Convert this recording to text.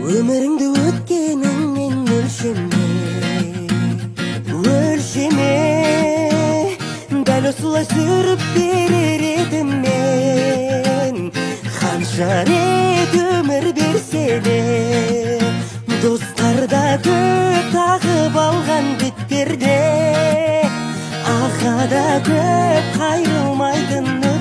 Ömürüңді өткеніңмен өлшеме, дәл осылай сүріп берер едім мен. Қанша рет өмір берсе де, достарда көп тағып алған бетперде, ағада көп қайрылмайтын